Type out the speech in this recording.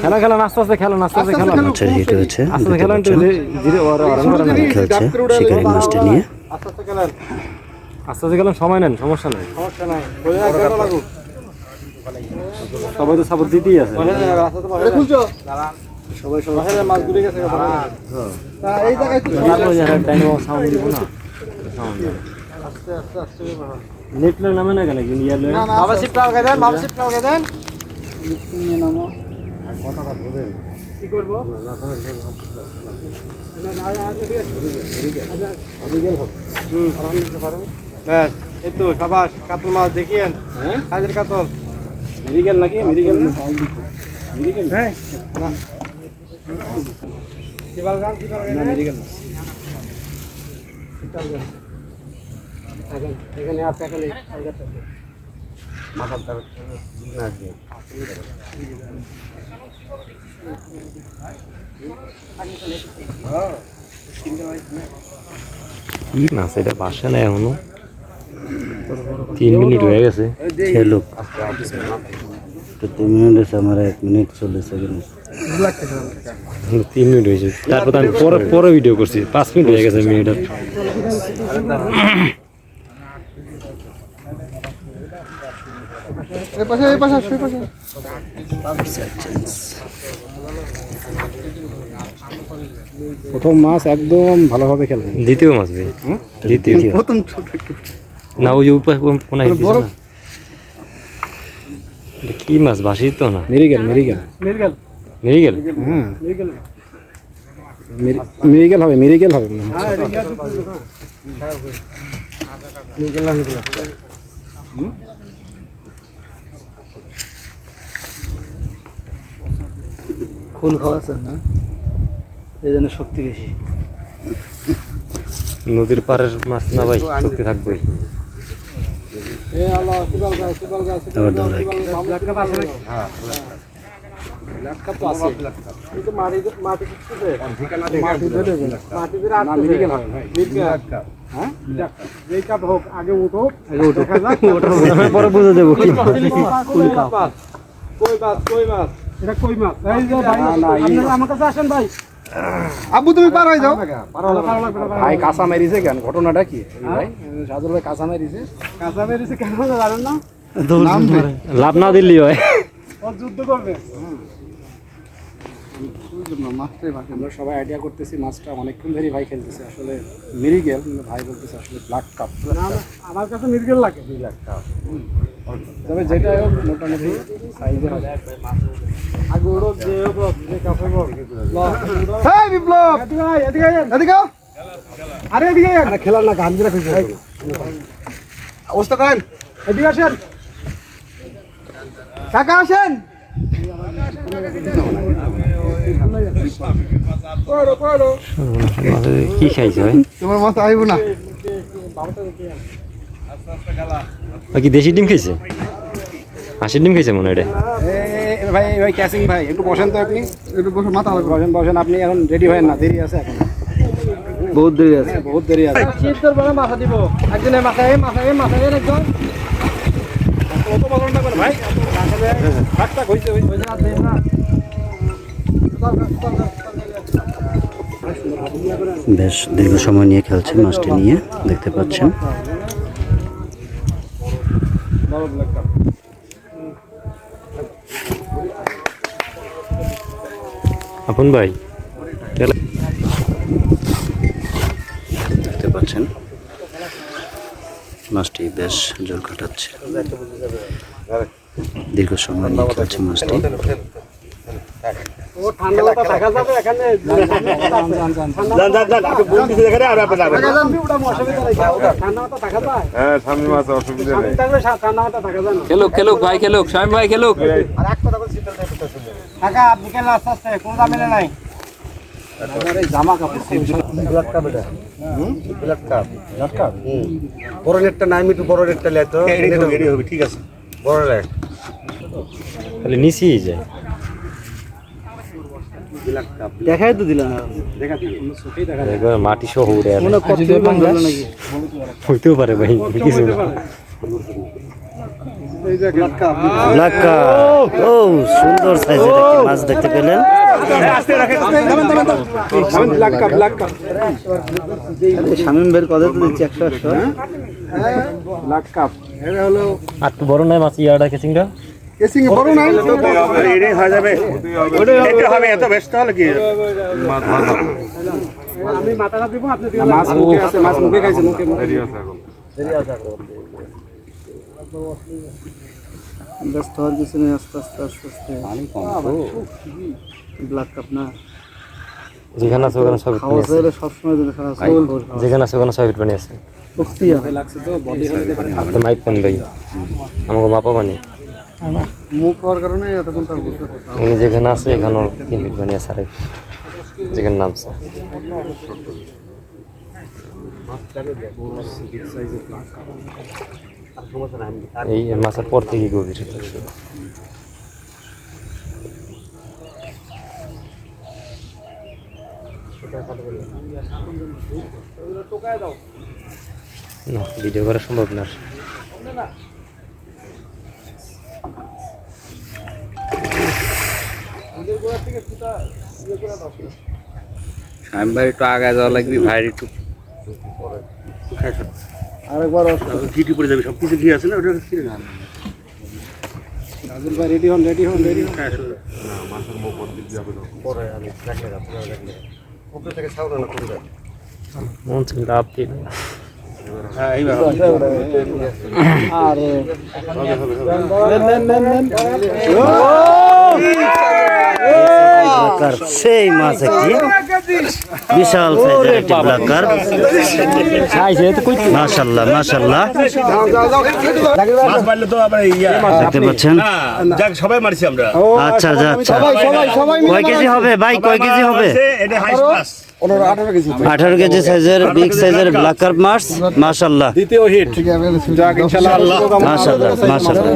খেলা খেলা নাস্তা আছে খেলা নাস্তা আছে খেলা আচ্ছা এটা হচ্ছে আস্তে খেলা খেলছে শিকারি মাছটা নিয়ে আস্তে আস্তে খেলেন সময় নেন সমস্যা নেই সবাই তো সাপোর্ট দিতেই আছে সবাই সবাই মাছ ঘুরে গেছে এই জায়গায় নেট লে নামে না কেন ইয়ার লে বাবা শিপটাও গে দেন বাবা শিপটাও গে দেন নিয়ে নামো আর কথাটা বলেন কি করব ব্যাস এই তো শাবাশ কাতল মাছ দেখিয়েন হ্যাঁ কাজের কাতল মেরিগেল নাকি মেরিগেল না মেরিগেল হ্যাঁ না কিবাল গান না মেরিগেল না এখানে আপনি এখানে মাথা দাও না দিয়ে কি মাছ এটা বাসা না এখনো 3 মিনিট হয়ে গেছে খেলো তো 3 মিনিট আছে আমার 1 মিনিট 40 সেকেন্ড 3 মিনিট হয়েছে তারপর আমি পরে ভিডিও করছি 5 মিনিট হয়ে গেছে মিনিট প্রথম মাছ একদম ভালোভাবে খেলেন দ্বিতীয় মাছ ভাই দ্বিতীয় প্রথম না ওই কোনায় কি মাছ বাসি তো না মেরিগেল মেরিগেল মেরিগেল হ্যাঁ মেরিগেল হবে মেরিগেল হবে ফুল খাওয়া আছে না এই জন্য শক্তি বেশি নদীর পাড়ের মাছ না ভাই শক্তি থাকবে পরে বুঝে দেবো আমার কাছে আসেন ভাই আবু তুমি পার হয়ে যাও ভাই কাঁচা মেরিছে কেন ঘটনাটা কি ভাই সাজুর ভাই কাঁচা মেরিছে কেন জানেন না লাভ না দিল্লি হয় যুদ্ধ করবে মাছটাই ভাই আমরা সবাই আইডিয়া করতেছি মাছটা অনেকক্ষণ ধরেই ভাই খেলতেছে আসলে মিরিগেল কিন্তু ভাই বলতেছে আসলে ব্ল্যাক কাপ আমার কাছে মিরিগেল লাগে 2 লাখ টাকা তবে যেটা হোক মোটামুটি সাইজে হয় আগে ওড়ো যে হোক যে কাপে হোক এই বিপ্লব এদিকে এদিকে আরে এদিকে আরে খেলার না গান দিরা খুঁজে অবস্থা করেন এদিকে আসেন কাকা আসেন কি খাইছে ভাই তোমার মাছ আইব না কি দেশি ডিম খাইছে হাঁসের ডিম খাইছে মনে হয় ভাই ভাই ক্যাসিং ভাই একটু বসেন তো আপনি একটু বসে মাথা বসেন আপনি এখন রেডি হয়েন না দেরি আছে এখন বহুত দেরি আছে বহুত দেরি আছে শীতের বেলা মাথা দিব একজনের মাথায় একজন কত বলুন না করে ভাই টাক হইছে না বেশ দীর্ঘ সময় নিয়ে খেলছে মাছটি নিয়ে দেখতে পাচ্ছেন আপন ভাই দেখতে পাচ্ছেন মাছটি বেশ জল কাটাচ্ছে দীর্ঘ সময় নিয়ে খেলছে মাছটি ও ঠান্ডা থাকা যাবে এখানে সামনে মাছ অসুবিধা নেই খেলুক ভাই খেলুক শামিম ভাই খেলুক আপনি কেন আস্তে আস্তে কোনো দামে নাই জামা কাপড় বড় নেটটা নাই একটু বড় নেটটা লে তো রেডি হবে ঠিক আছে বড় নেট খালি নিচেই যায় দেখাই তো দিলাম না দেখা দিই চোখেই দেখা যায় একবার মাটি সহ উড়ে আসে মনে কত ধরলো নাকি হইতেও পারে ভাই কিছু না এই যে ব্ল্যাক কাপ ব্ল্যাক কাপ ও সুন্দর সাইজের একটি মাছ দেখতে পেলেন ব্ল্যাক কাপ শামীম ভাইয়ের কথা তো দিচ্ছি 100 ব্ল্যাক কাপ এটা হলো আর তো বড় নাই মাছ ইয়াটা কেসিংটা কেসিং বড় নাই এটাই হয়ে যাবে এটা হবে এত ব্যস্ত হলে কি আমি মাথাটা দিব আপনি দিবেন মাছ মুখে আছে মাছ মুখে খাইছে মুখে ব্যস্ত হওয়ার কিছু নেই আস্তে আস্তে আস্তে আস্তে ব্ল্যাক কাপ না যেখানে আছে ওখানে সব খাওয়া চাইলে সবসময় দিলে সারা যেখানে আছে ওখানে সব বানিয়ে আছে শক্তিয়া লাগছে তো বডি হলে দেখেন তো মাইক পান ভাই আমাকে মাপা বানি মুখ হওয়ার কারণে এতক্ষণ তার বুঝতে পারতাম উনি যেখানে আছে এখানেও কিনবিট বানিয়ে আছে আরেক যেখানে নামছে এই মাছের পর থেকে গভীর না ভিডিও করা সম্ভব না ভাই একটু আগায় যাওয়া লাগবে ভাই একটু আরেকবার ঘিটি পড়ে যাবে সব কিছু ঘি আছে না ওটা কি না রাজুল ভাই রেডি হন মন ছিল লাভ দিল সেই মাছ একটি বিশাল সাইজের একটি ব্ল্যাক কাপ মাশাআল্লাহ মাশাআল্লাহ মাছ মারলে তো আবার ইয়া দেখতে পাচ্ছেন যাক সবাই মারছি আমরা আচ্ছা আচ্ছা কয় কেজি হবে ভাই কয় কেজি হবে এটা হাইস্ট ক্লাস 18 কেজি সাইজের বিগ সাইজের ব্ল্যাক কাপ মাছ মাশাআল্লাহ দ্বিতীয় হিট যাক ইনশাআল্লাহ মাশাআল্লাহ মাশাআল্লাহ